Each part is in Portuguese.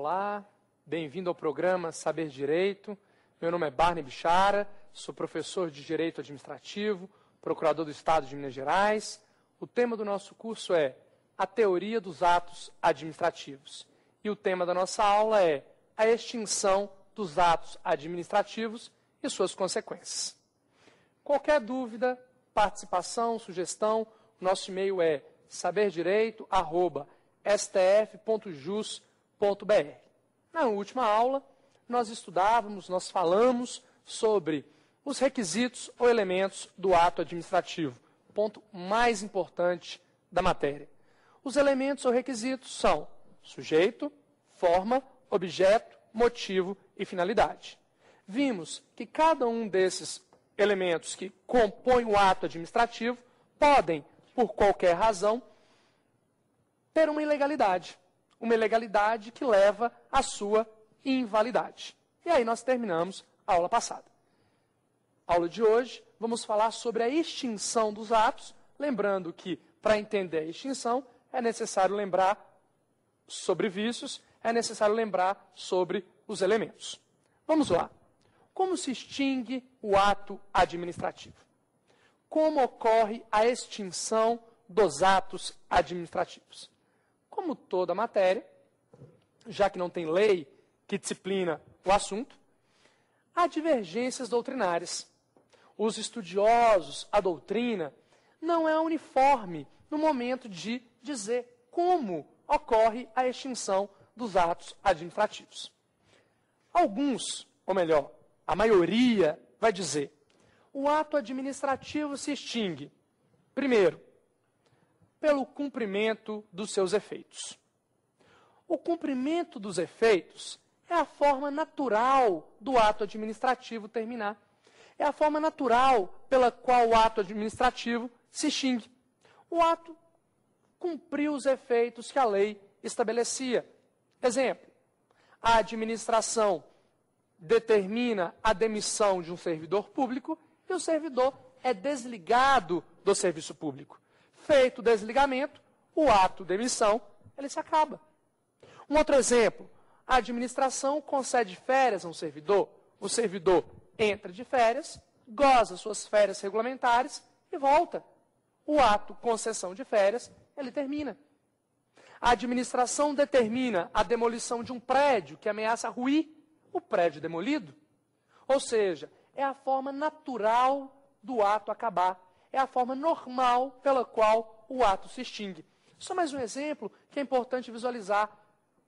Olá, bem-vindo ao programa Saber Direito. Meu nome é Barney Bichara, sou professor de Direito Administrativo, procurador do Estado de Minas Gerais. O tema do nosso curso é a teoria dos atos administrativos. E o tema da nossa aula é a extinção dos atos administrativos e suas consequências. Qualquer dúvida, participação, sugestão, nosso e-mail é saberdireito@stf.jus.br. Na última aula, nós falamos sobre os requisitos ou elementos do ato administrativo, ponto mais importante da matéria. Os elementos ou requisitos são sujeito, forma, objeto, motivo e finalidade. Vimos que cada um desses elementos que compõem o ato administrativo podem, por qualquer razão, ter uma ilegalidade que leva à sua invalidade. E aí nós terminamos a aula passada. Aula de hoje, vamos falar sobre a extinção dos atos, lembrando que, para entender a extinção, é necessário lembrar sobre vícios, é necessário lembrar sobre os elementos. Vamos lá. Como se extingue o ato administrativo? Como ocorre a extinção dos atos administrativos? Como toda matéria, já que não tem lei que disciplina o assunto, há divergências doutrinárias. Os estudiosos, a doutrina, não é uniforme no momento de dizer como ocorre a extinção dos atos administrativos. Alguns, ou melhor, a maioria vai dizer, o ato administrativo se extingue, primeiro, pelo cumprimento dos seus efeitos. O cumprimento dos efeitos é a forma natural do ato administrativo terminar. É a forma natural pela qual o ato administrativo se extingue. O ato cumpriu os efeitos que a lei estabelecia. Exemplo, a administração determina a demissão de um servidor público e o servidor é desligado do serviço público. Feito o desligamento, o ato de demissão, ele se acaba. Um outro exemplo, a administração concede férias a um servidor, o servidor entra de férias, goza suas férias regulamentares e volta. O ato concessão de férias, ele termina. A administração determina a demolição de um prédio que ameaça ruir o prédio demolido. Ou seja, é a forma natural do ato acabar. É a forma normal pela qual o ato se extingue. Só mais um exemplo que é importante visualizar.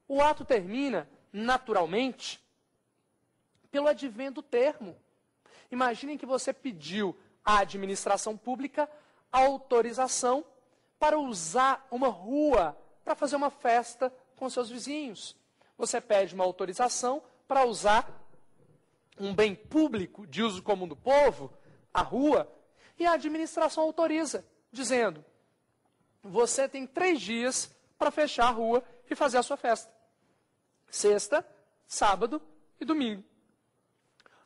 O ato termina, naturalmente, pelo advento do termo. Imaginem que você pediu à administração pública autorização para usar uma rua para fazer uma festa com seus vizinhos. Você pede uma autorização para usar um bem público de uso comum do povo, a rua, e a administração autoriza, dizendo, você tem 3 dias para fechar a rua e fazer a sua festa. Sexta, sábado e domingo.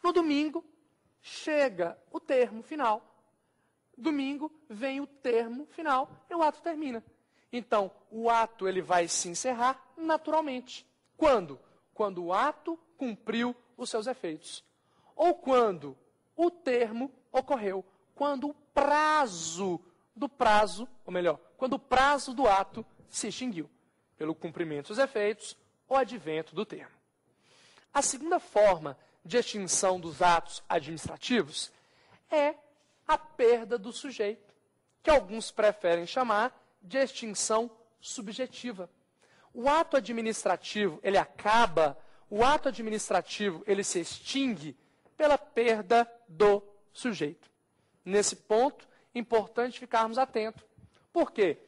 No domingo, chega o termo final. Domingo vem o termo final e o ato termina. Então, o ato ele vai se encerrar naturalmente. Quando? Quando o ato cumpriu os seus efeitos. Ou quando o termo ocorreu. Quando o prazo do prazo, ou melhor, quando o prazo do ato se extinguiu. Pelo cumprimento dos efeitos ou advento do termo. A segunda forma de extinção dos atos administrativos é a perda do sujeito, que alguns preferem chamar de extinção subjetiva. O ato administrativo, ele acaba, o ato administrativo, ele se extingue pela perda do sujeito. Nesse ponto, é importante ficarmos atentos. Por quê?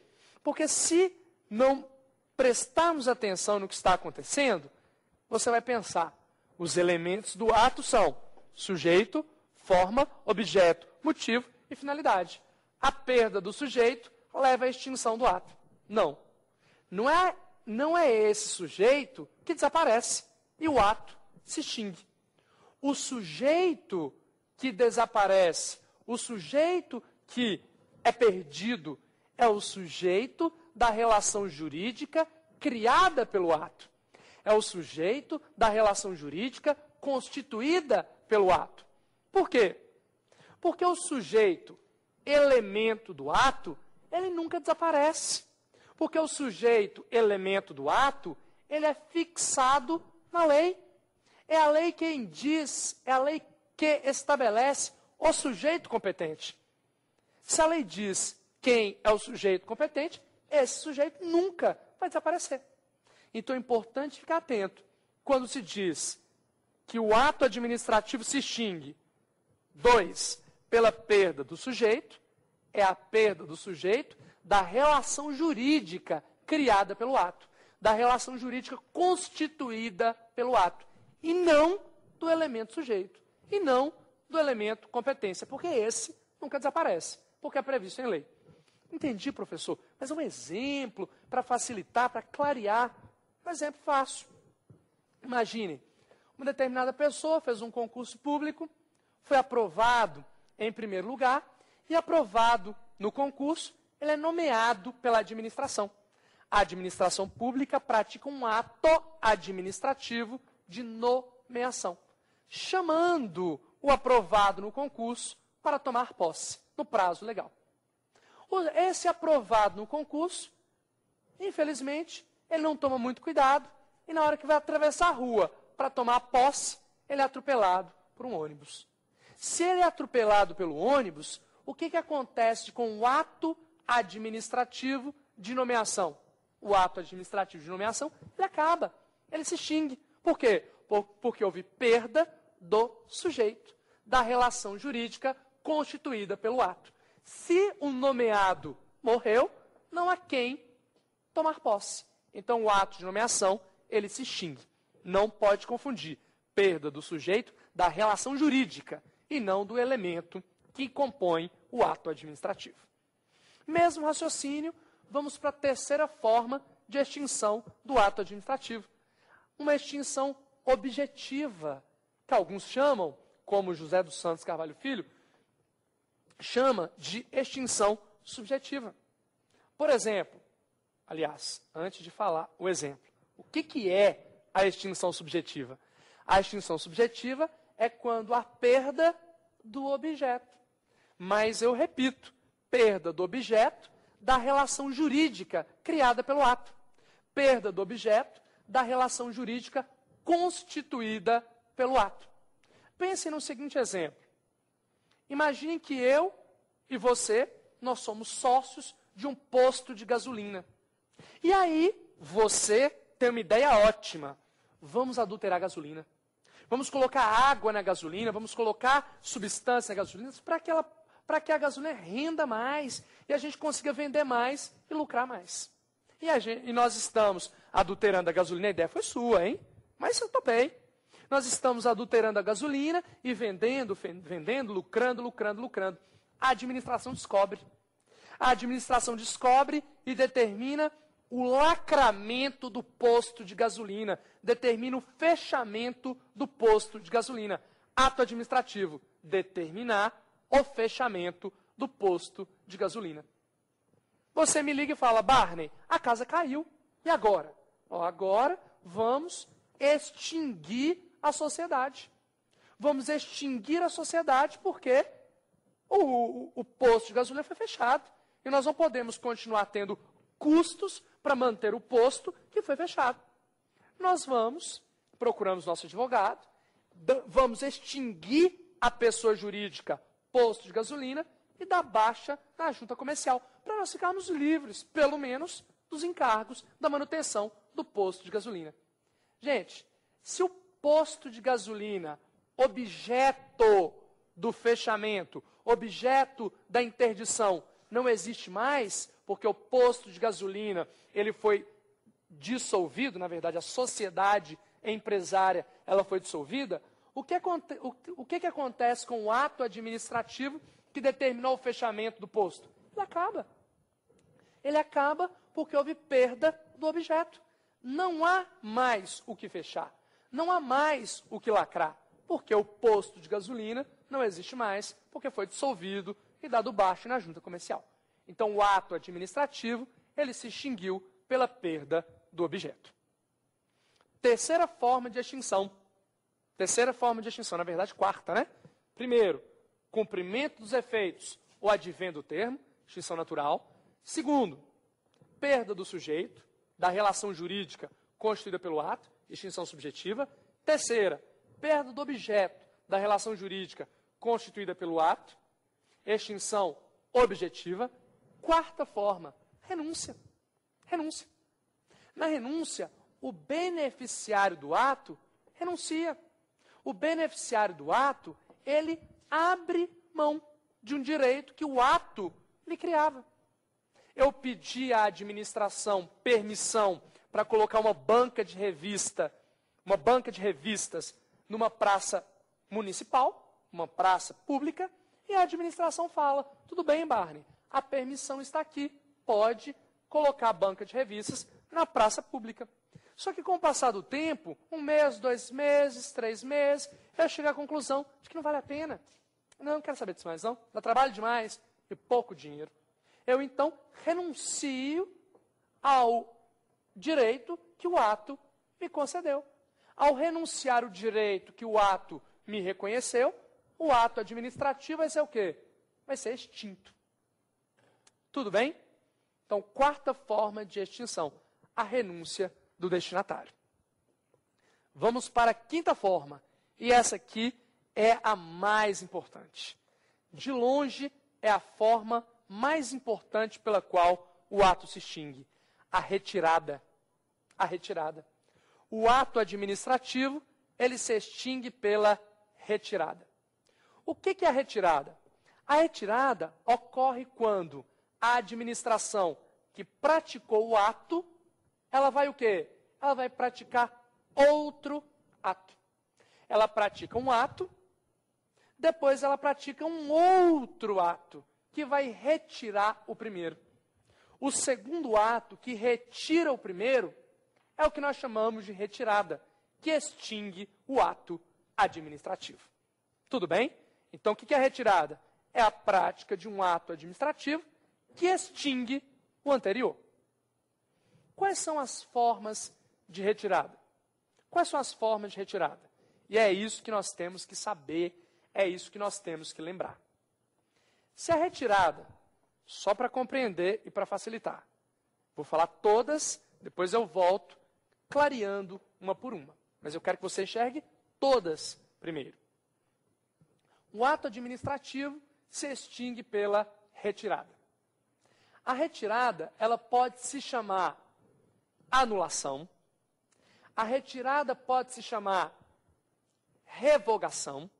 Porque se não prestarmos atenção no que está acontecendo, você vai pensar, os elementos do ato são sujeito, forma, objeto, motivo e finalidade. A perda do sujeito leva à extinção do ato. Não. Não é esse sujeito que desaparece e o ato se extingue. O sujeito que desaparece, o sujeito que é perdido, é o sujeito da relação jurídica criada pelo ato. é o sujeito da relação jurídica constituída pelo ato. Por quê? Porque o sujeito, elemento do ato, ele nunca desaparece. Porque o sujeito, elemento do ato, ele é fixado na lei. É a lei quem diz, é a lei que estabelece o sujeito competente. Se a lei diz quem é o sujeito competente, esse sujeito nunca vai desaparecer. Então é importante ficar atento. Quando se diz que o ato administrativo se extingue, 2, pela perda do sujeito, é a perda do sujeito da relação jurídica criada pelo ato, da relação jurídica constituída pelo ato, e não do elemento sujeito, e não do elemento competência, porque esse nunca desaparece, porque é previsto em lei. Entendi, professor, mas é um exemplo para facilitar, para clarear. Um exemplo fácil. Imagine, uma determinada pessoa fez um concurso público, foi aprovado em primeiro lugar, e aprovado no concurso, ele é nomeado pela administração. A administração pública pratica um ato administrativo de nomeação, chamando o aprovado no concurso para tomar posse, no prazo legal. Esse aprovado no concurso, infelizmente, ele não toma muito cuidado, e na hora que vai atravessar a rua para tomar posse, ele é atropelado por um ônibus. Se ele é atropelado pelo ônibus, o que acontece com o ato administrativo de nomeação? O ato administrativo de nomeação, ele acaba, ele se extingue. Por quê? Porque houve perda do sujeito, da relação jurídica constituída pelo ato. Se o nomeado morreu, não há quem tomar posse. Então, o ato de nomeação, ele se extingue. Não pode confundir perda do sujeito da relação jurídica e não do elemento que compõe o ato administrativo. Mesmo raciocínio, vamos para a terceira forma de extinção do ato administrativo. Uma extinção objetiva, que alguns chamam, como José dos Santos Carvalho Filho, chama de extinção subjetiva. Por exemplo, aliás, antes de falar o exemplo, o que é a extinção subjetiva? A extinção subjetiva é quando há perda do objeto. Mas eu repito, perda do objeto da relação jurídica criada pelo ato. Perda do objeto da relação jurídica constituída pelo ato. Pense no seguinte exemplo. Imagine que eu e você, nós somos sócios de um posto de gasolina. E aí, você tem uma ideia ótima. Vamos adulterar a gasolina. Vamos colocar água na gasolina, vamos colocar substância na gasolina para que a gasolina renda mais e a gente consiga vender mais e lucrar mais. E nós estamos adulterando a gasolina, a ideia foi sua, hein? Mas eu topei. Nós estamos adulterando a gasolina e vendendo, lucrando. A administração descobre. A administração descobre e determina o lacramento do posto de gasolina, determina o fechamento do posto de gasolina. Ato administrativo, determinar o fechamento do posto de gasolina. Você me liga e fala, Barney, a casa caiu. E agora? Agora vamos extinguir a sociedade. Vamos extinguir a sociedade porque o posto de gasolina foi fechado. E nós não podemos continuar tendo custos para manter o posto que foi fechado. Nós procuramos nosso advogado, vamos extinguir a pessoa jurídica posto de gasolina e dar baixa na junta comercial, para nós ficarmos livres, pelo menos, dos encargos da manutenção do posto de gasolina. Gente, se o posto de gasolina, objeto do fechamento, objeto da interdição, não existe mais, porque o posto de gasolina ele foi dissolvido, na verdade, a sociedade empresária ela foi dissolvida, o que acontece com o ato administrativo que determinou o fechamento do posto? Ele acaba. Ele acaba porque houve perda do objeto. Não há mais o que fechar. Não há mais o que lacrar. Porque o posto de gasolina não existe mais, porque foi dissolvido e dado baixa na junta comercial. Então, o ato administrativo, ele se extinguiu pela perda do objeto. Terceira forma de extinção. Terceira forma de extinção, na verdade, quarta, né? Primeiro, cumprimento dos efeitos ou advento do termo, extinção natural. Segundo, perda do sujeito, da relação jurídica constituída pelo ato, extinção subjetiva. Terceira, perda do objeto da relação jurídica constituída pelo ato, extinção objetiva. Quarta forma, renúncia. Renúncia. Na renúncia, o beneficiário do ato renuncia. O beneficiário do ato, ele abre mão de um direito que o ato lhe criava. Eu pedi à administração permissão para colocar uma banca de revistas numa praça municipal, uma praça pública, e a administração fala, tudo bem, Barney, a permissão está aqui, pode colocar a banca de revistas na praça pública. Só que com o passar do tempo, 1 mês, 2 meses, 3 meses, eu chego à conclusão de que não vale a pena. Não quero saber disso mais não, dá trabalho demais e pouco dinheiro. Eu então renuncio ao direito que o ato me concedeu. Ao renunciar o direito que o ato me reconheceu, o ato administrativo vai ser o quê? Vai ser extinto. Tudo bem? Então, quarta forma de extinção, a renúncia do destinatário. Vamos para a quinta forma, e essa aqui é a mais importante. De longe, é a forma mais importante pela qual o ato se extingue, a retirada. A retirada. O ato administrativo, ele se extingue pela retirada. O que é a retirada? A retirada ocorre quando a administração que praticou o ato, ela vai o quê? Ela vai praticar outro ato. Ela pratica um ato, depois ela pratica um outro ato, que vai retirar o primeiro. O segundo ato, que retira o primeiro, é o que nós chamamos de retirada, que extingue o ato administrativo. Tudo bem? Então, o que é retirada? É a prática de um ato administrativo que extingue o anterior. Quais são as formas de retirada? Quais são as formas de retirada? E é isso que nós temos que saber, é isso que nós temos que lembrar. Se a retirada, só para compreender e para facilitar, vou falar todas, depois eu volto clareando uma por uma. Mas eu quero que você enxergue todas primeiro. O ato administrativo se extingue pela retirada. A retirada, ela pode se chamar anulação. A retirada pode se chamar revogação.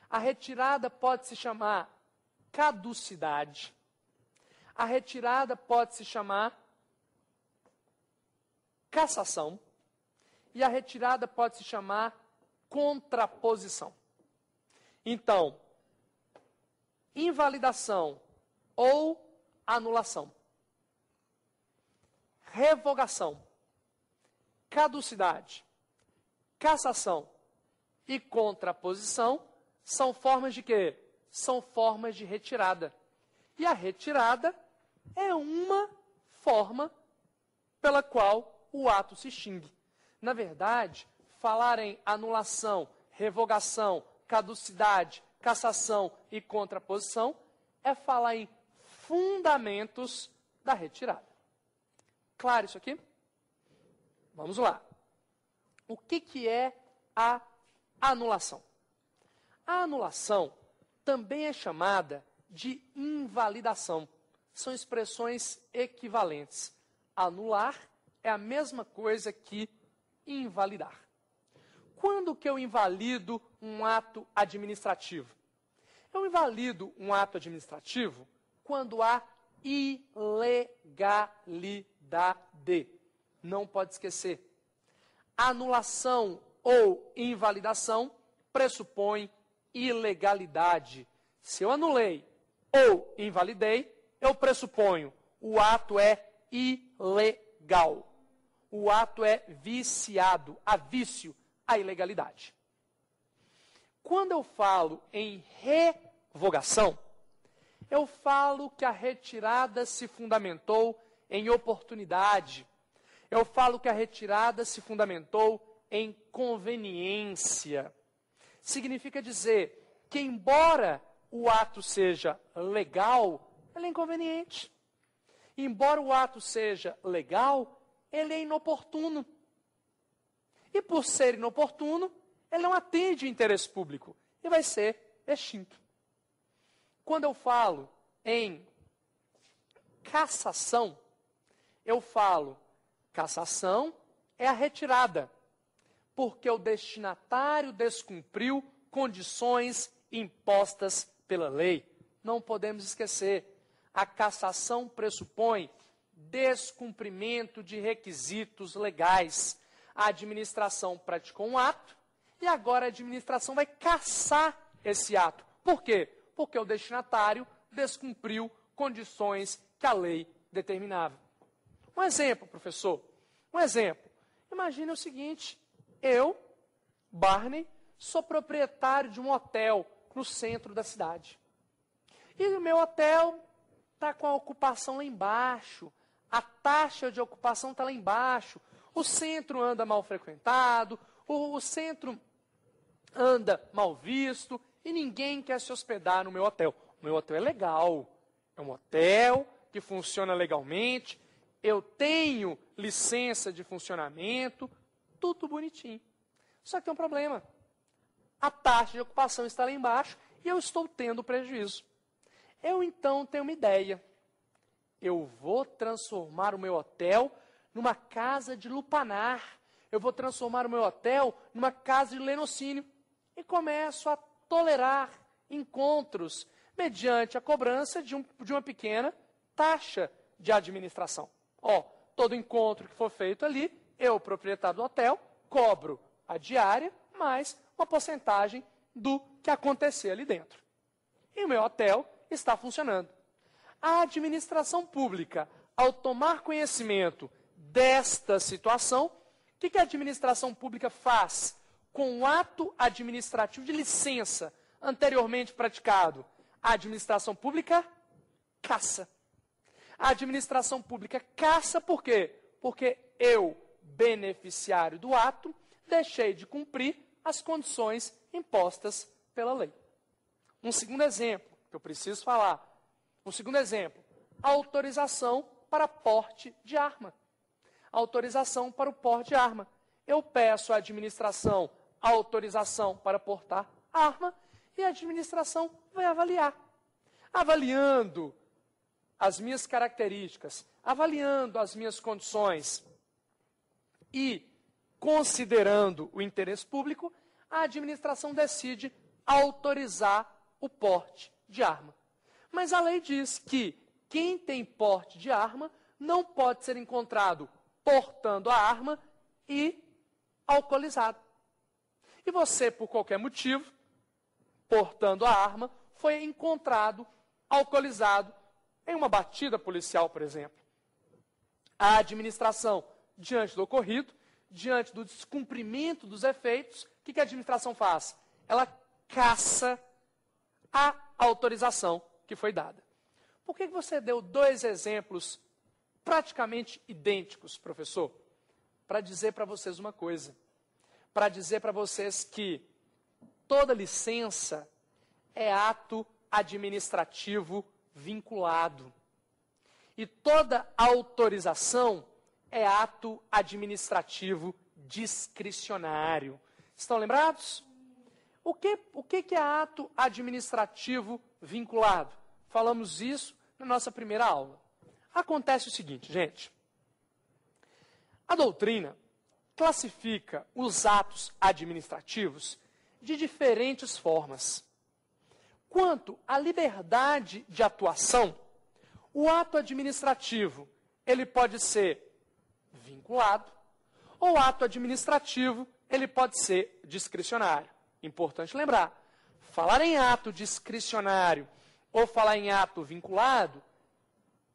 A retirada pode se chamar caducidade. A retirada pode se chamar cassação. E a retirada pode se chamar contraposição. Então, invalidação ou anulação, revogação, caducidade, cassação e contraposição são formas de quê? São formas de retirada. E a retirada é uma forma pela qual o ato se extingue. Na verdade, falar em anulação, revogação, caducidade, cassação e contraposição é falar em fundamentos da retirada. Claro isso aqui? Vamos lá. O que é a anulação? A anulação também é chamada de invalidação. São expressões equivalentes. Anular é a mesma coisa que invalidar. Quando que eu invalido um ato administrativo? Eu invalido um ato administrativo quando há ilegalidade. Não pode esquecer. Anulação ou invalidação pressupõe ilegalidade. Se eu anulei ou invalidei, eu pressuponho o ato é ilegal. O ato é viciado, há vício, a ilegalidade. Quando eu falo em revogação, eu falo que a retirada se fundamentou em oportunidade. Eu falo que a retirada se fundamentou em conveniência. Significa dizer que, embora o ato seja legal, ele é inconveniente. Embora o ato seja legal, ele é inoportuno. E por ser inoportuno, ele não atende o interesse público e vai ser extinto. Quando eu falo em cassação, eu falo cassação é a retirada, porque o destinatário descumpriu condições impostas pela lei. Não podemos esquecer, a cassação pressupõe descumprimento de requisitos legais. A administração praticou um ato e agora a administração vai cassar esse ato. Por quê? Porque o destinatário descumpriu condições que a lei determinava. Um exemplo, professor. Um exemplo. Imagine o seguinte, eu, Barney, sou proprietário de um hotel no centro da cidade. E o meu hotel está com a ocupação lá embaixo, a taxa de ocupação está lá embaixo, o centro anda mal frequentado, o centro anda mal visto e ninguém quer se hospedar no meu hotel. O meu hotel é legal, é um hotel que funciona legalmente, eu tenho licença de funcionamento, tudo bonitinho. Só que tem um problema. A taxa de ocupação está lá embaixo e eu estou tendo prejuízo. Eu, então, tenho uma ideia. Eu vou transformar o meu hotel numa casa de lupanar. Eu vou transformar o meu hotel numa casa de lenocínio. E começo a tolerar encontros mediante a cobrança de uma pequena taxa de administração. Todo encontro que for feito ali, eu, proprietário do hotel, cobro a diária mais uma porcentagem do que acontecer ali dentro. E o meu hotel está funcionando. A administração pública, ao tomar conhecimento desta situação, o que a administração pública faz com o ato administrativo de licença anteriormente praticado? A administração pública caça. A administração pública caça por quê? Porque eu, beneficiário do ato, deixei de cumprir as condições impostas pela lei. Um segundo exemplo que eu preciso falar. Um segundo exemplo, autorização para porte de arma. Autorização para o porte de arma. Eu peço à administração autorização para portar arma e a administração vai avaliar. Avaliando as minhas características, avaliando as minhas condições e considerando o interesse público, a administração decide autorizar o porte de arma. Mas a lei diz que quem tem porte de arma não pode ser encontrado portando a arma e alcoolizado. E você, por qualquer motivo, portando a arma, foi encontrado alcoolizado em uma batida policial, por exemplo. A administração, diante do ocorrido, diante do descumprimento dos efeitos, o que a administração faz? Ela caça a autorização que foi dada. Por que você deu dois exemplos praticamente idênticos, professor? Para dizer para vocês uma coisa. Para dizer para vocês que toda licença é ato administrativo vinculado. E toda autorização é ato administrativo discricionário. Estão lembrados? O que é ato administrativo vinculado? Falamos isso na nossa primeira aula. Acontece o seguinte, gente. A doutrina classifica os atos administrativos de diferentes formas. Quanto à liberdade de atuação, o ato administrativo, ele pode ser vinculado, ou ato administrativo, ele pode ser discricionário. Importante lembrar, falar em ato discricionário ou falar em ato vinculado,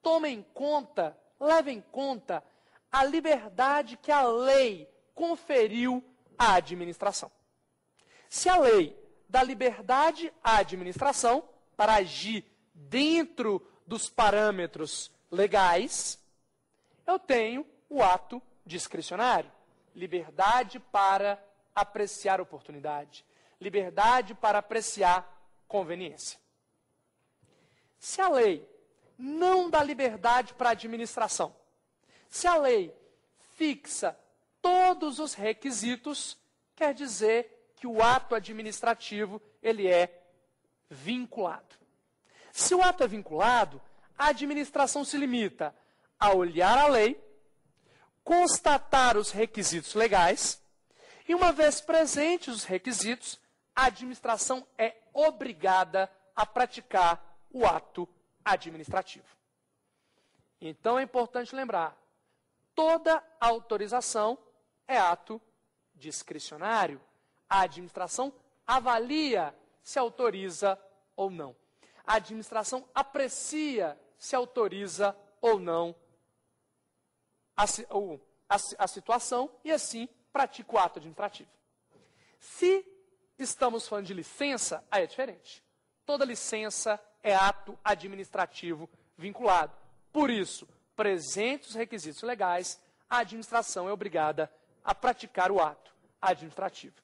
tomem em conta, levem em conta a liberdade que a lei conferiu à administração. Se a lei dá liberdade à administração para agir dentro dos parâmetros legais, eu tenho o ato discricionário? Liberdade para apreciar oportunidade. Liberdade para apreciar conveniência. Se a lei não dá liberdade para a administração, se a lei fixa todos os requisitos, quer dizer que o ato administrativo ele é vinculado. Se o ato é vinculado, a administração se limita a olhar a lei, constatar os requisitos legais, e uma vez presentes os requisitos, a administração é obrigada a praticar o ato administrativo. Então é importante lembrar, toda autorização é ato discricionário. A administração avalia se autoriza ou não. A administração aprecia se autoriza ou não a situação e assim pratica o ato administrativo. Se estamos falando de licença, aí é diferente. Toda licença é ato administrativo vinculado. Por isso, presentes os requisitos legais, a administração é obrigada a praticar o ato administrativo.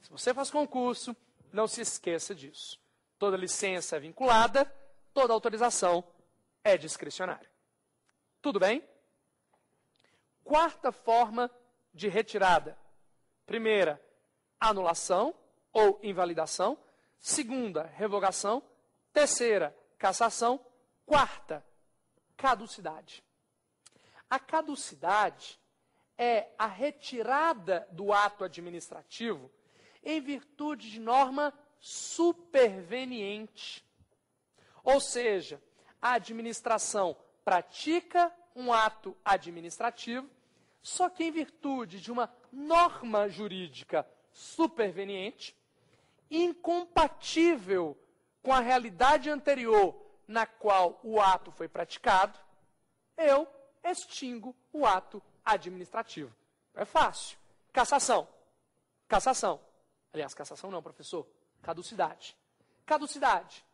Se você faz concurso, não se esqueça disso. Toda licença é vinculada, toda autorização é discricionária. Tudo bem? Quarta forma de retirada. Primeira, anulação ou invalidação. Segunda, revogação. Terceira, cassação. Quarta, caducidade. A caducidade é a retirada do ato administrativo em virtude de norma superveniente. Ou seja, a administração pratica um ato administrativo, só que em virtude de uma norma jurídica superveniente, incompatível com a realidade anterior na qual o ato foi praticado, eu extingo o ato administrativo. É fácil. Cassação. Cassação. Aliás, cassação não, professor. Caducidade. Caducidade.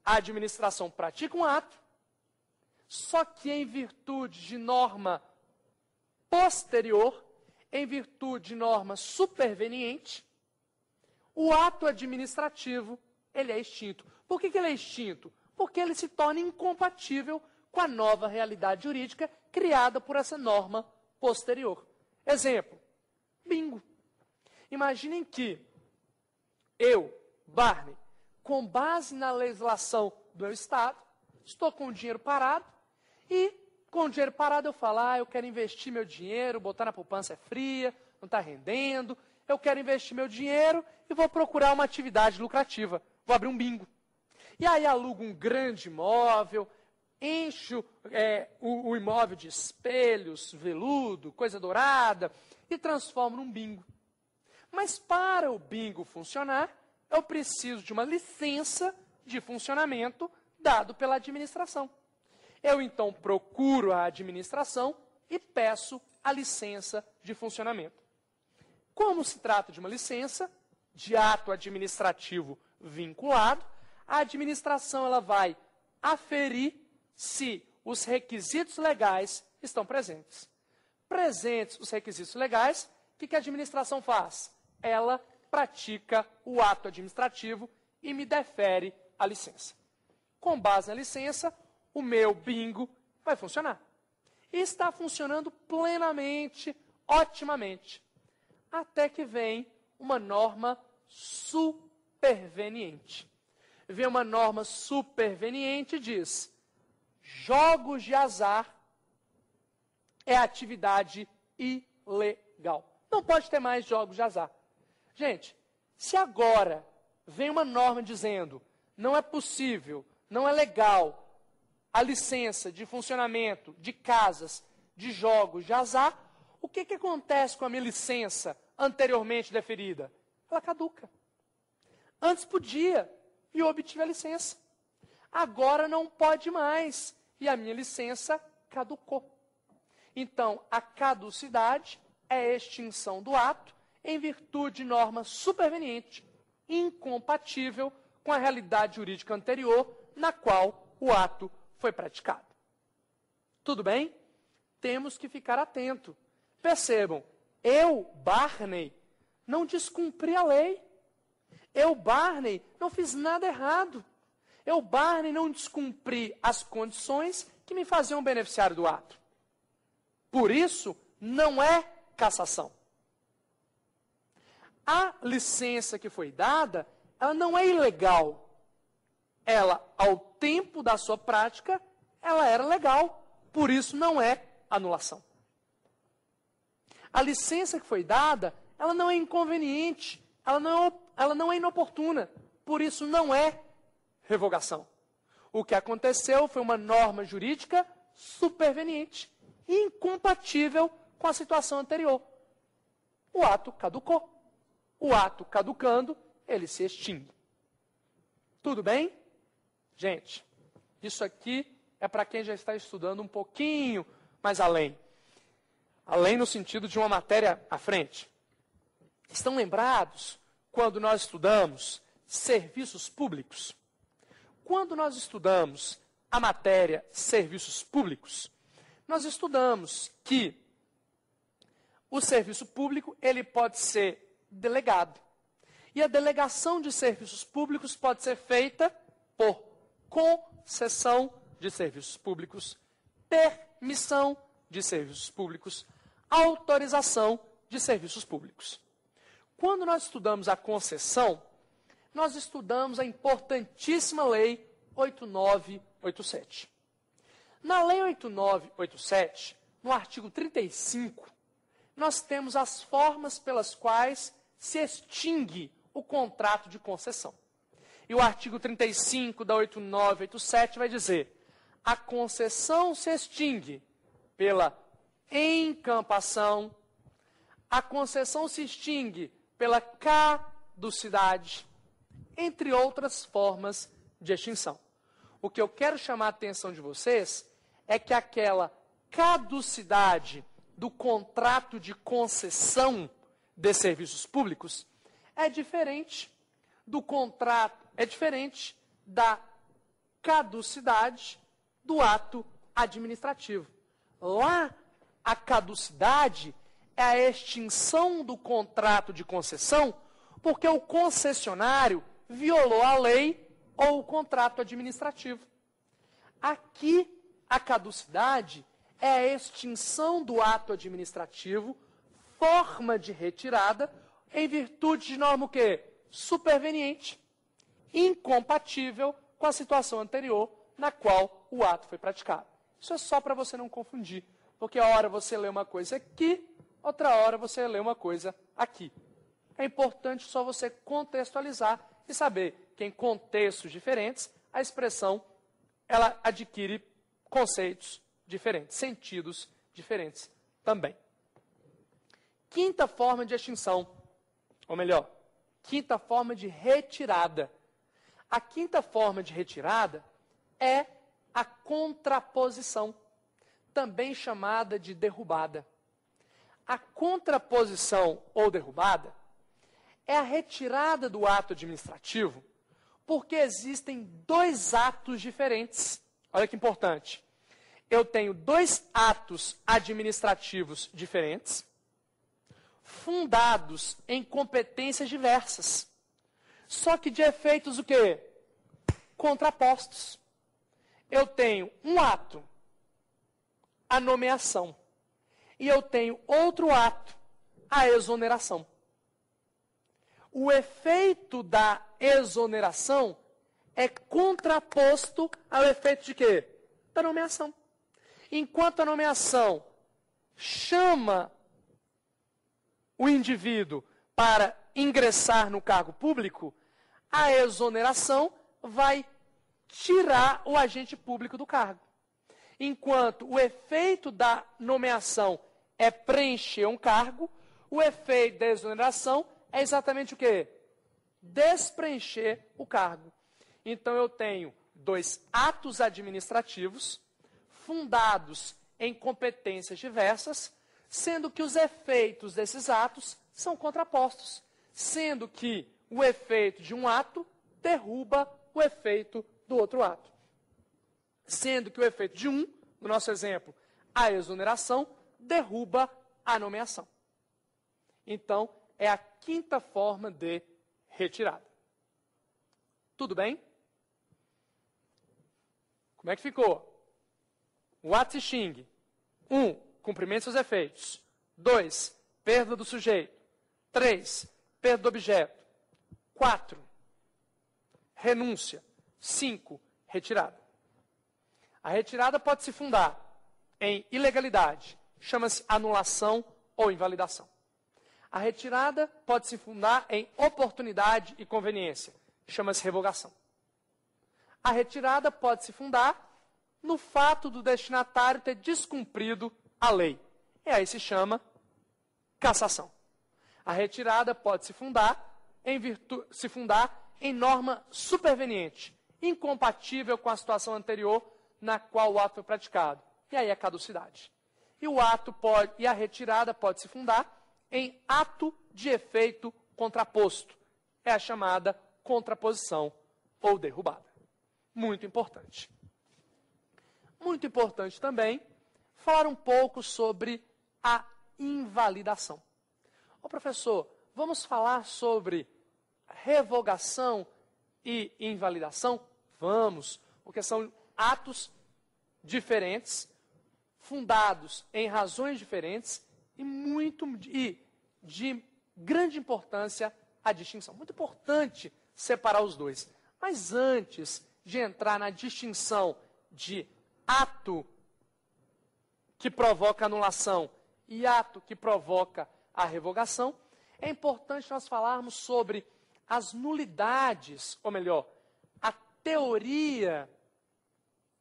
A administração pratica um ato, só que em virtude de norma posterior, em virtude de norma superveniente, o ato administrativo ele é extinto. Por que ele é extinto? Porque ele se torna incompatível com a nova realidade jurídica criada por essa norma posterior. Exemplo, bingo. Imaginem que eu, Barney, com base na legislação do meu estado, estou com o dinheiro parado e com o dinheiro parado eu falo, eu quero investir meu dinheiro, botar na poupança é fria, não está rendendo, eu quero investir meu dinheiro e vou procurar uma atividade lucrativa, vou abrir um bingo. E aí alugo um grande imóvel, encho o imóvel de espelhos, veludo, coisa dourada e transformo num bingo. Mas para o bingo funcionar, eu preciso de uma licença de funcionamento dado pela administração. Eu então procuro a administração e peço a licença de funcionamento. Como se trata de uma licença, de ato administrativo vinculado, a administração ela vai aferir se os requisitos legais estão presentes. Presentes os requisitos legais, o que a administração faz? Ela pratica o ato administrativo e me defere a licença. Com base na licença, o meu bingo vai funcionar. E está funcionando plenamente, otimamente. Até que vem uma norma superveniente. Vem uma norma superveniente e diz: jogos de azar é atividade ilegal. Não pode ter mais jogos de azar. Gente, se agora vem uma norma dizendo não é possível, não é legal a licença de funcionamento de casas de jogos de azar, o que acontece com a minha licença anteriormente deferida? Ela caduca. Antes podia e eu obtive a licença. Agora não pode mais e a minha licença caducou. Então, a caducidade é a extinção do ato em virtude de norma superveniente, incompatível com a realidade jurídica anterior na qual o ato foi praticado. Tudo bem? Temos que ficar atento. Percebam, eu, Barney, não descumpri a lei. Eu, Barney, não fiz nada errado. Eu, Barney, não descumpri as condições que me faziam beneficiário do ato. Por isso, não é cassação. A licença que foi dada, ela não é ilegal. Ela, ao tempo da sua prática, ela era legal. Por isso, não é anulação. A licença que foi dada, ela não é inconveniente, ela não é inoportuna. Por isso, não é revogação. O que aconteceu foi uma norma jurídica superveniente, incompatível com a situação anterior. O ato caducou. O ato caducando, ele se extingue. Tudo bem? Gente, isso aqui é para quem já está estudando um pouquinho mais além. Além no sentido de uma matéria à frente. Estão lembrados quando nós estudamos serviços públicos? Quando nós estudamos a matéria serviços públicos, nós estudamos que o serviço público ele pode ser delegado. E a delegação de serviços públicos pode ser feita por concessão de serviços públicos, permissão de serviços públicos, autorização de serviços públicos. Quando nós estudamos a concessão, nós estudamos a importantíssima Lei 8987. Na Lei 8987, no artigo 35, nós temos as formas pelas quais se extingue o contrato de concessão. E o artigo 35 da 8987 vai dizer: a concessão se extingue pela encampação, a concessão se extingue pela caducidade, entre outras formas de extinção. O que eu quero chamar a atenção de vocês é que aquela caducidade do contrato de concessão de serviços públicos é diferente do contrato, é diferente da caducidade do ato administrativo. Lá, a caducidade é a extinção do contrato de concessão porque o concessionário violou a lei ou o contrato administrativo. Aqui, a caducidade é a extinção do ato administrativo, forma de retirada, em virtude de norma o quê? Superveniente, incompatível com a situação anterior na qual o ato foi praticado. Isso é só para você não confundir, porque a hora você lê uma coisa aqui, outra hora você lê uma coisa aqui. É importante só você contextualizar e saber que em contextos diferentes, a expressão ela adquire conceitos diferentes, sentidos diferentes também. Quinta forma de extinção, ou melhor, quinta forma de retirada. A quinta forma de retirada é a contraposição, também chamada de derrubada. A contraposição ou derrubada é a retirada do ato administrativo porque existem dois atos diferentes. Olha que importante. Eu tenho dois atos administrativos diferentes, fundados em competências diversas, só que de efeitos o quê? Contrapostos. Eu tenho um ato, a nomeação, e eu tenho outro ato, a exoneração. O efeito da exoneração é contraposto ao efeito de quê? Da nomeação. Enquanto a nomeação chama o indivíduo para ingressar no cargo público, a exoneração vai tirar o agente público do cargo. Enquanto o efeito da nomeação é preencher um cargo, o efeito da exoneração é exatamente o quê? Despreencher o cargo. Então eu tenho dois atos administrativos fundados em competências diversas, sendo que os efeitos desses atos são contrapostos, sendo que o efeito de um ato derruba o efeito do outro ato. Sendo que o efeito de um, no nosso exemplo, a exoneração, derruba a nomeação. Então, é a quinta forma de retirada. Tudo bem? Como é que ficou? O ato se extingue. 1. Cumprimento de seus efeitos. 2. Perda do sujeito. 3. Perda do objeto. 4. Renúncia. 5. Retirada. A retirada pode se fundar em ilegalidade, chama-se anulação ou invalidação. A retirada pode se fundar em oportunidade e conveniência, chama-se revogação. A retirada pode se fundar no fato do destinatário ter descumprido a lei. E aí se chama cassação. A retirada pode se fundar em norma superveniente, incompatível com a situação anterior na qual o ato foi praticado. E aí é caducidade. E a retirada pode se fundar em ato de efeito contraposto. É a chamada contraposição ou derrubada. Muito importante. Muito importante também falar um pouco sobre a invalidação. Ô professor, vamos falar sobre revogação e invalidação? Vamos, porque são atos diferentes, fundados em razões diferentes e de grande importância a distinção. Muito importante separar os dois. Mas antes de entrar na distinção de ato que provoca anulação e ato que provoca a revogação, é importante nós falarmos sobre as nulidades, ou melhor, a teoria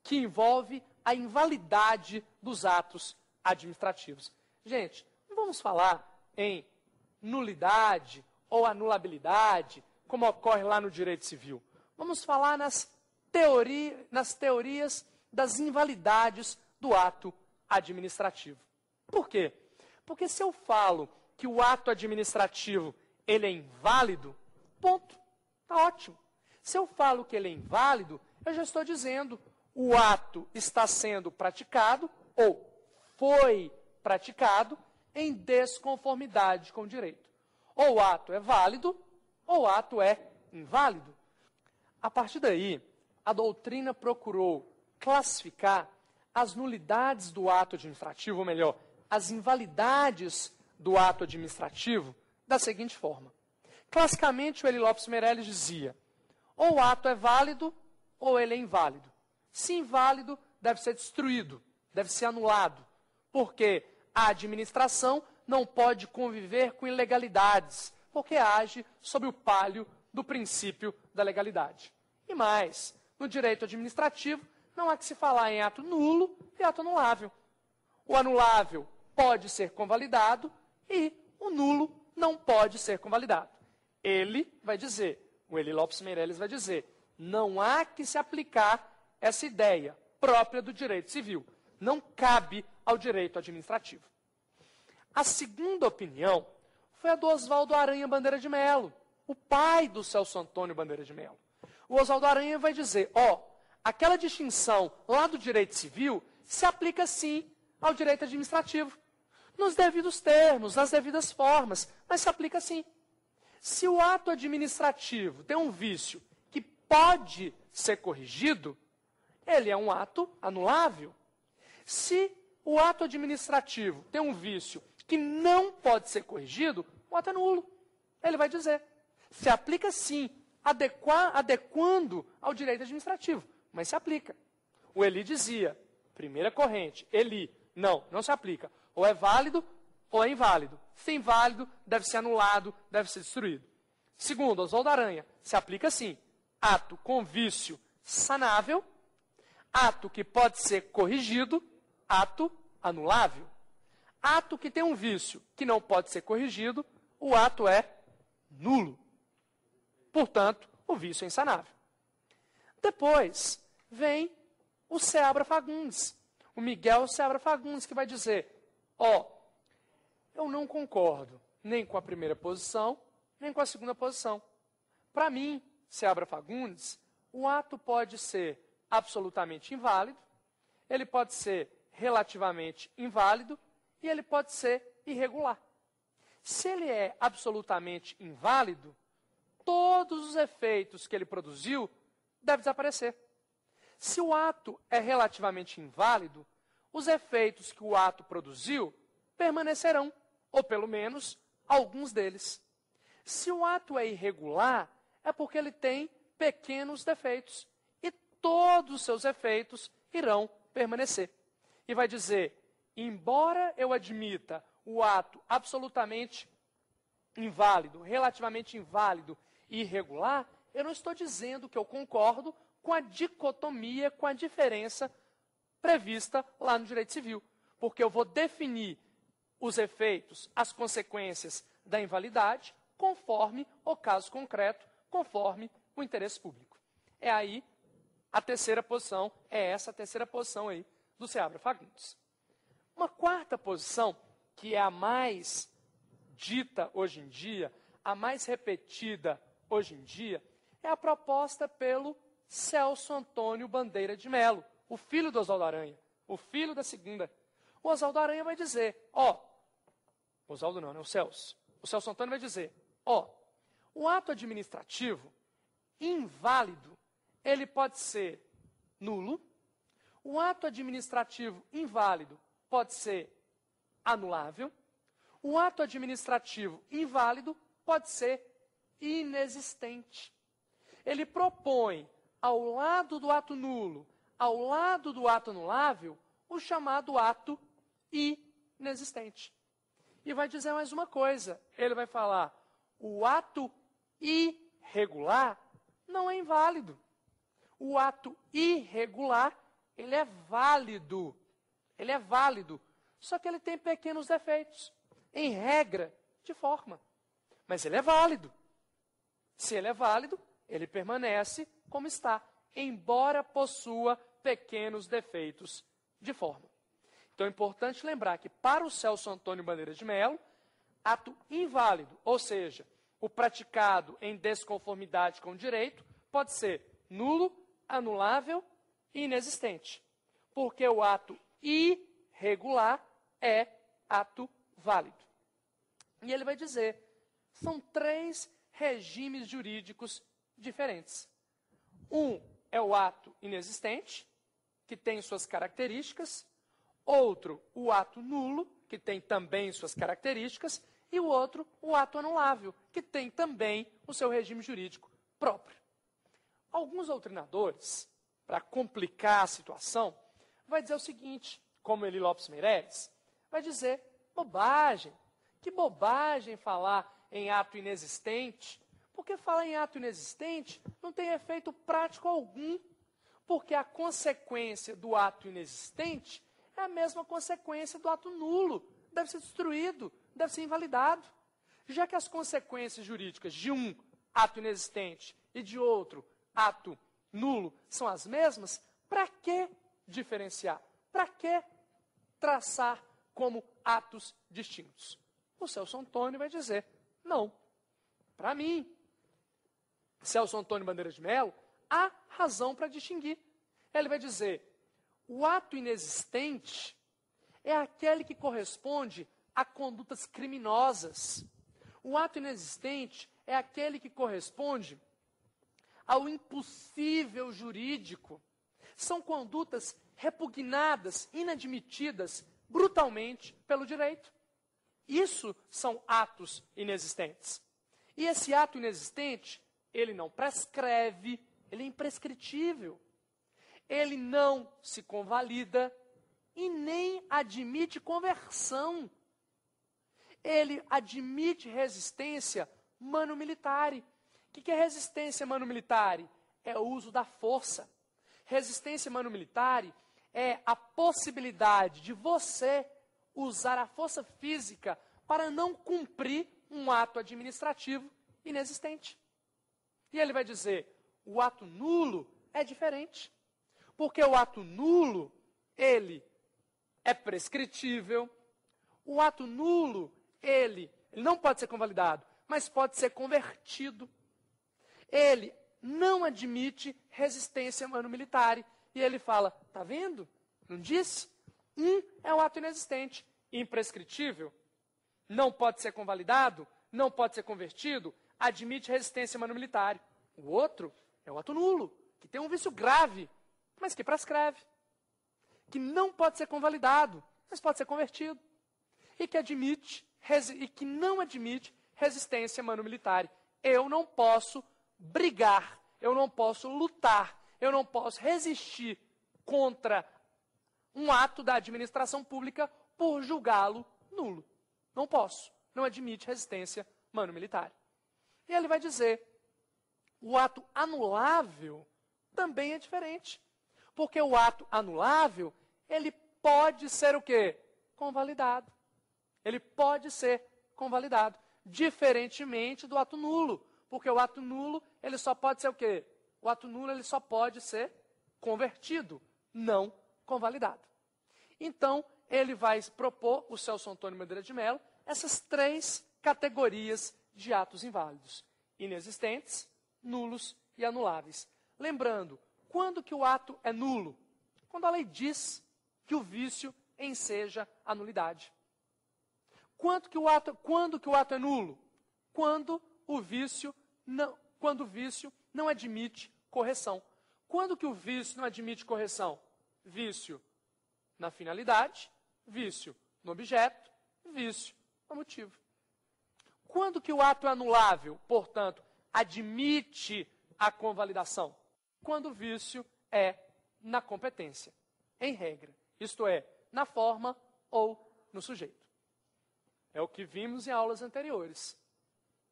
que envolve a invalidade dos atos administrativos. Gente, não vamos falar em nulidade ou anulabilidade, como ocorre lá no direito civil. Vamos falar nas teorias das invalidades do ato administrativo. Por quê? Porque se eu falo que o ato administrativo ele é inválido, ponto, está ótimo. Se eu falo que ele é inválido, eu já estou dizendo o ato está sendo praticado ou foi praticado em desconformidade com o direito. Ou o ato é válido ou o ato é inválido. A partir daí, a doutrina procurou classificar as nulidades do ato administrativo, ou melhor, as invalidades do ato administrativo da seguinte forma. Classicamente, o Eli Lopes Meirelles dizia, ou o ato é válido ou ele é inválido. Se inválido, deve ser destruído, deve ser anulado, porque a administração não pode conviver com ilegalidades, porque age sob o palio do princípio da legalidade. E mais, no direito administrativo, não há que se falar em ato nulo e ato anulável. O anulável pode ser convalidado e o nulo não pode ser convalidado. Ele vai dizer, o Eli Lopes Meirelles vai dizer, não há que se aplicar essa ideia própria do direito civil. Não cabe ao direito administrativo. A segunda opinião foi a do Oswaldo Aranha Bandeira de Melo, o pai do Celso Antônio Bandeira de Melo. O Oswaldo Aranha vai dizer, aquela distinção lá do direito civil se aplica sim ao direito administrativo, nos devidos termos, nas devidas formas, mas se aplica sim. Se o ato administrativo tem um vício que pode ser corrigido, ele é um ato anulável. Se o ato administrativo tem um vício que não pode ser corrigido, o ato é nulo. Ele vai dizer, se aplica sim, adequando ao direito administrativo, mas se aplica. O Eli dizia, primeira corrente, Eli, não se aplica. Ou é válido ou é inválido. Se é inválido, deve ser anulado, deve ser destruído. Segundo, Oswaldo Aranha, se aplica sim. Ato com vício sanável, ato que pode ser corrigido, ato anulável. Ato que tem um vício que não pode ser corrigido, o ato é nulo. Portanto, o vício é insanável. Depois vem o Seabra Fagundes, o Miguel Seabra Fagundes, que vai dizer, eu não concordo nem com a primeira posição, nem com a segunda posição. Para mim, Seabra Fagundes, o ato pode ser absolutamente inválido, ele pode ser relativamente inválido e ele pode ser irregular. Se ele é absolutamente inválido, todos os efeitos que ele produziu devem desaparecer. Se o ato é relativamente inválido, os efeitos que o ato produziu permanecerão, ou pelo menos alguns deles. Se o ato é irregular, é porque ele tem pequenos defeitos, e todos os seus efeitos irão permanecer. E vai dizer, embora eu admita o ato absolutamente inválido, relativamente inválido e irregular, eu não estou dizendo que eu concordo com a dicotomia, com a diferença prevista lá no direito civil, porque eu vou definir os efeitos, as consequências da invalidade, conforme o caso concreto, conforme o interesse público. É aí a terceira posição, é essa a terceira posição aí do Seabra Fagundes. Uma quarta posição, que é a mais dita hoje em dia, a mais repetida hoje em dia, é a proposta pelo Celso Antônio Bandeira de Melo, o filho do Oswaldo Aranha, o filho da segunda. O Oswaldo Aranha vai dizer, Oswaldo não, né? O Celso Antônio vai dizer, o ato administrativo inválido, ele pode ser nulo, o ato administrativo inválido pode ser anulável, o ato administrativo inválido pode ser inexistente. Ele propõe, ao lado do ato nulo, ao lado do ato anulável, o chamado ato inexistente. E vai dizer mais uma coisa, ele vai falar, o ato irregular não é inválido. O ato irregular, ele é válido. Ele é válido, só que ele tem pequenos defeitos, em regra, de forma. Mas ele é válido. Se ele é válido, ele permanece como está, embora possua pequenos defeitos de forma. Então é importante lembrar que para o Celso Antônio Bandeira de Melo, ato inválido, ou seja, o praticado em desconformidade com o direito, pode ser nulo, anulável e inexistente. Porque o ato irregular é ato válido. E ele vai dizer, são 3 regimes jurídicos diferentes. Um é o ato inexistente, que tem suas características. Outro, o ato nulo, que tem também suas características. E o outro, o ato anulável, que tem também o seu regime jurídico próprio. Alguns doutrinadores, para complicar a situação, vai dizer o seguinte, como Eli Lopes Meireles, vai dizer, bobagem, que bobagem falar em ato inexistente, porque falar em ato inexistente não tem efeito prático algum, porque a consequência do ato inexistente é a mesma consequência do ato nulo, deve ser destruído, deve ser invalidado. Já que as consequências jurídicas de um ato inexistente e de outro ato nulo são as mesmas, para que diferenciar? Para que traçar como atos distintos? O Celso Antônio vai dizer, não. Para mim, Celso Antônio Bandeira de Melo, há razão para distinguir. Ele vai dizer, o ato inexistente é aquele que corresponde a condutas criminosas. O ato inexistente é aquele que corresponde ao impossível jurídico. São condutas repugnadas, inadmitidas, brutalmente pelo direito. Isso são atos inexistentes. E esse ato inexistente, ele não prescreve, ele é imprescritível. Ele não se convalida e nem admite conversão. Ele admite resistência manu militari. O que é resistência manu militari? É o uso da força. Resistência manu militari é a possibilidade de você usar a força física para não cumprir um ato administrativo inexistente. E ele vai dizer, o ato nulo é diferente. Porque o ato nulo, ele é prescritível. O ato nulo, ele não pode ser convalidado, mas pode ser convertido. Ele não admite resistência manu militari. E ele fala, tá vendo? Não disse? Um é o ato inexistente, imprescritível. não pode ser convalidado, não pode ser convertido, admite resistência manu militare. O outro é o ato nulo, que tem um vício grave, mas que prescreve. Que não pode ser convalidado, mas pode ser convertido. E que não admite resistência manu militare. Eu não posso brigar, eu não posso lutar, eu não posso resistir contra um ato da administração pública por julgá-lo nulo. Não posso. Não admite resistência manu militare. E ele vai dizer, o ato anulável também é diferente. Porque o ato anulável, ele pode ser o quê? Convalidado. Ele pode ser convalidado. Diferentemente do ato nulo. Porque o ato nulo, ele só pode ser o quê? O ato nulo, ele só pode ser convertido, não convalidado. Então, ele vai propor, o Celso Antônio Madeira de Mello, essas 3 categorias de atos inválidos. Inexistentes, nulos e anuláveis. Lembrando, quando que o ato é nulo? Quando a lei diz que o vício enseja a nulidade. Quando que o ato é nulo? Quando o vício não admite correção. Quando que o vício não admite correção? Vício na finalidade, vício no objeto, vício no motivo. Quando que o ato é anulável, portanto, admite a convalidação? Quando o vício é na competência, em regra, isto é, na forma ou no sujeito. É o que vimos em aulas anteriores.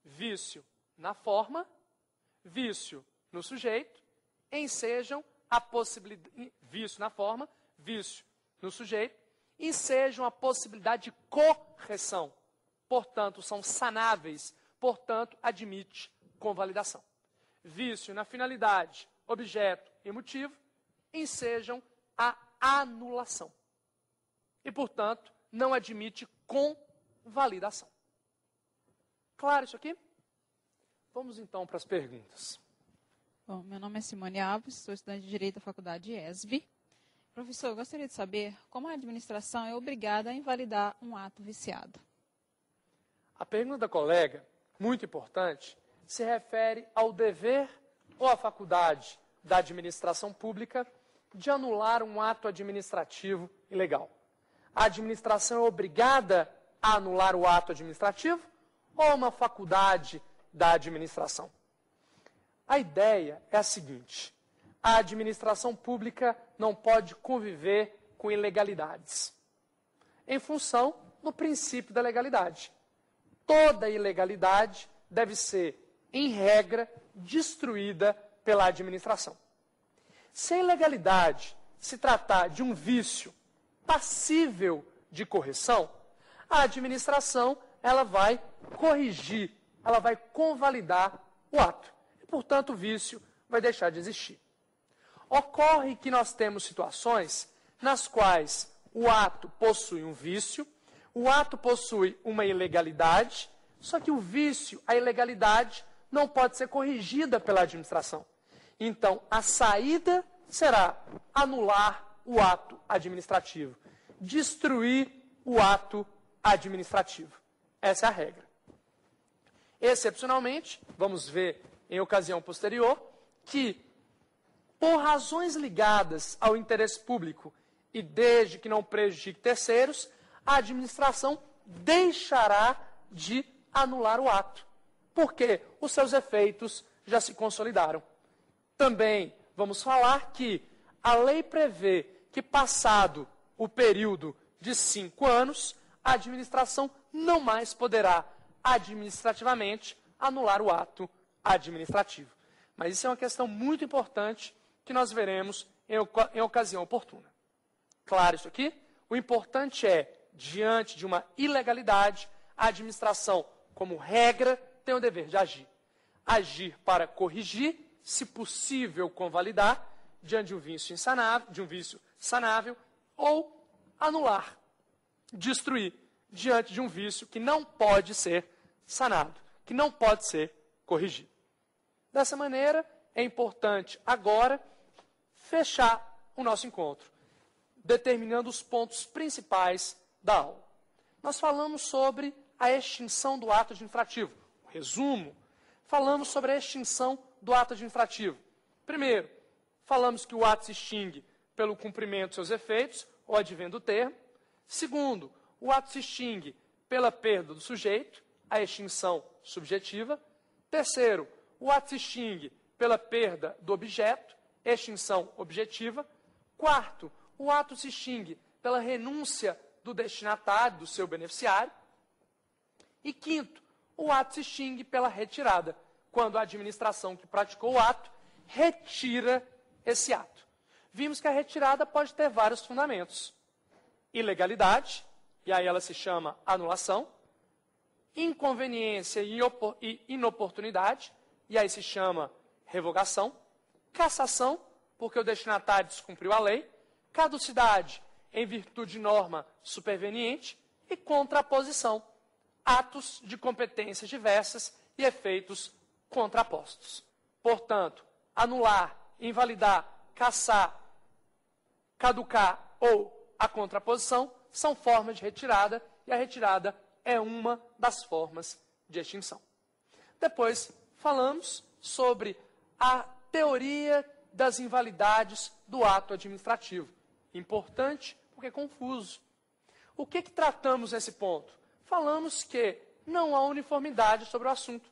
Vício na forma, vício no sujeito, ensejam a possibilidade, vício na forma, vício no sujeito, ensejam a possibilidade de correção. Portanto, são sanáveis, portanto, admite convalidação. Vício na finalidade, objeto e motivo, ensejam a anulação. E, portanto, não admite convalidação. Claro isso aqui? Vamos então para as perguntas. Bom, meu nome é Simone Alves, sou estudante de Direito da Faculdade ESB. Professor, eu gostaria de saber como a administração é obrigada a invalidar um ato viciado. A pergunta da colega, muito importante, se refere ao dever ou à faculdade da administração pública de anular um ato administrativo ilegal. A administração é obrigada a anular o ato administrativo ou uma faculdade da administração? A ideia é a seguinte: a administração pública não pode conviver com ilegalidades, em função do princípio da legalidade. Toda ilegalidade deve ser, em regra, destruída pela administração. Se a ilegalidade se tratar de um vício passível de correção, a administração ela vai corrigir, ela vai convalidar o ato. E, portanto, o vício vai deixar de existir. Ocorre que nós temos situações nas quais o ato possui um vício, o ato possui uma ilegalidade, só que o vício, a ilegalidade, não pode ser corrigida pela administração. Então, a saída será anular o ato administrativo, destruir o ato administrativo. Essa é a regra. Excepcionalmente, vamos ver em ocasião posterior, que por razões ligadas ao interesse público e desde que não prejudique terceiros, a administração deixará de anular o ato, porque os seus efeitos já se consolidaram. Também vamos falar que a lei prevê que, passado o período de 5 anos, a administração não mais poderá administrativamente anular o ato administrativo. Mas isso é uma questão muito importante que nós veremos em ocasião oportuna. Claro isso aqui? O importante é, diante de uma ilegalidade, a administração, como regra, tem o dever de agir. Agir para corrigir, se possível convalidar, diante de um vício sanável, ou anular, destruir, diante de um vício que não pode ser sanado, que não pode ser corrigido. Dessa maneira, é importante agora fechar o nosso encontro, determinando os pontos principais da aula. Nós falamos sobre a extinção do ato administrativo. Resumo, falamos sobre a extinção do ato administrativo. Primeiro, falamos que o ato se extingue pelo cumprimento de seus efeitos, ou advendo do termo. Segundo, o ato se extingue pela perda do sujeito, a extinção subjetiva. Terceiro, o ato se extingue pela perda do objeto, extinção objetiva. Quarto, o ato se extingue pela renúncia do destinatário, do seu beneficiário. E quinto, o ato se extingue pela retirada, quando a administração que praticou o ato retira esse ato. Vimos que a retirada pode ter vários fundamentos. Ilegalidade, e aí ela se chama anulação. Inconveniência e inoportunidade, e aí se chama revogação. Cassação, porque o destinatário descumpriu a lei. Caducidade, em virtude de norma superveniente. E contraposição, atos de competências diversas e efeitos contrapostos. Portanto, anular, invalidar, cassar, caducar ou a contraposição são formas de retirada, e a retirada é uma das formas de extinção. Depois, falamos sobre a teoria das invalidades do ato administrativo. Importante, porque é confuso. O que tratamos nesse ponto? Falamos que não há uniformidade sobre o assunto.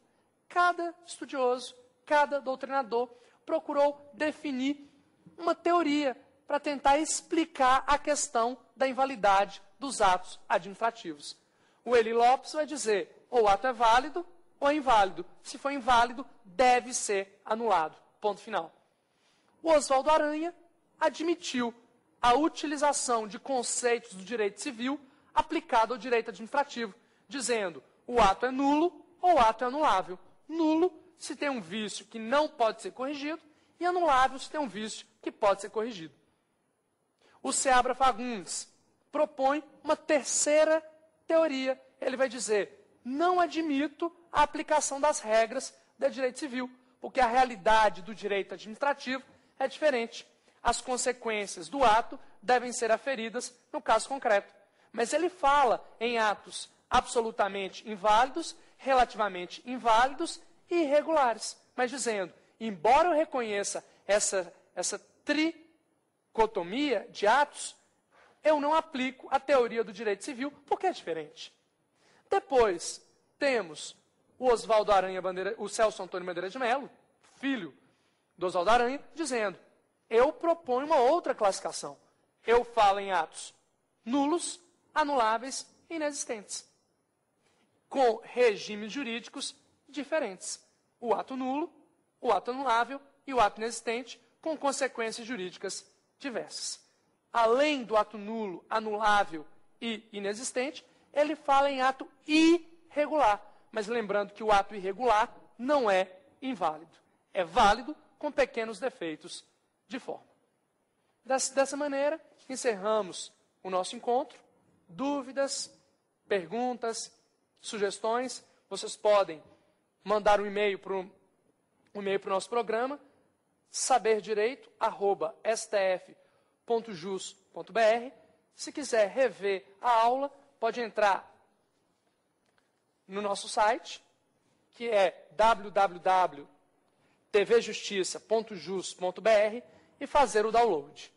Cada estudioso, cada doutrinador procurou definir uma teoria para tentar explicar a questão da invalidade dos atos administrativos. O Eli Lopes vai dizer, ou o ato é válido ou é inválido. Se for inválido, deve ser anulado. Ponto final. O Oswaldo Aranha admitiu a utilização de conceitos do direito civil aplicado ao direito administrativo, dizendo o ato é nulo ou o ato é anulável. Nulo se tem um vício que não pode ser corrigido e anulável se tem um vício que pode ser corrigido. O Seabra Fagundes propõe uma terceira teoria. Ele vai dizer, não admito a aplicação das regras do direito civil, porque a realidade do direito administrativo é diferente. As consequências do ato devem ser aferidas no caso concreto. Mas ele fala em atos absolutamente inválidos, relativamente inválidos e irregulares. Mas dizendo, embora eu reconheça essa tricotomia de atos, eu não aplico a teoria do direito civil, porque é diferente. Depois, temos o Oswaldo Aranha o Celso Antônio Bandeira de Mello, filho do Oswaldo Aranha, dizendo, eu proponho uma outra classificação. Eu falo em atos nulos, anuláveis e inexistentes, com regimes jurídicos diferentes. O ato nulo, o ato anulável e o ato inexistente, com consequências jurídicas diversas. Além do ato nulo, anulável e inexistente, ele fala em ato irregular. Mas lembrando que o ato irregular não é inválido. É válido com pequenos defeitos de forma. Dessa maneira, encerramos o nosso encontro. Dúvidas, perguntas, sugestões, vocês podem mandar um e-mail para o nosso programa, saberdireito@stf.jus.br. Se quiser rever a aula, pode entrar no nosso site, que é www.tvjustiça.jus.br, e fazer o download.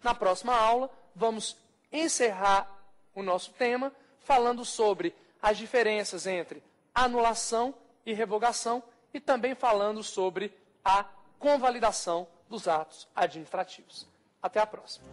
Na próxima aula, vamos encerrar o nosso tema falando sobre as diferenças entre anulação e revogação e também falando sobre a convalidação dos atos administrativos. Até a próxima.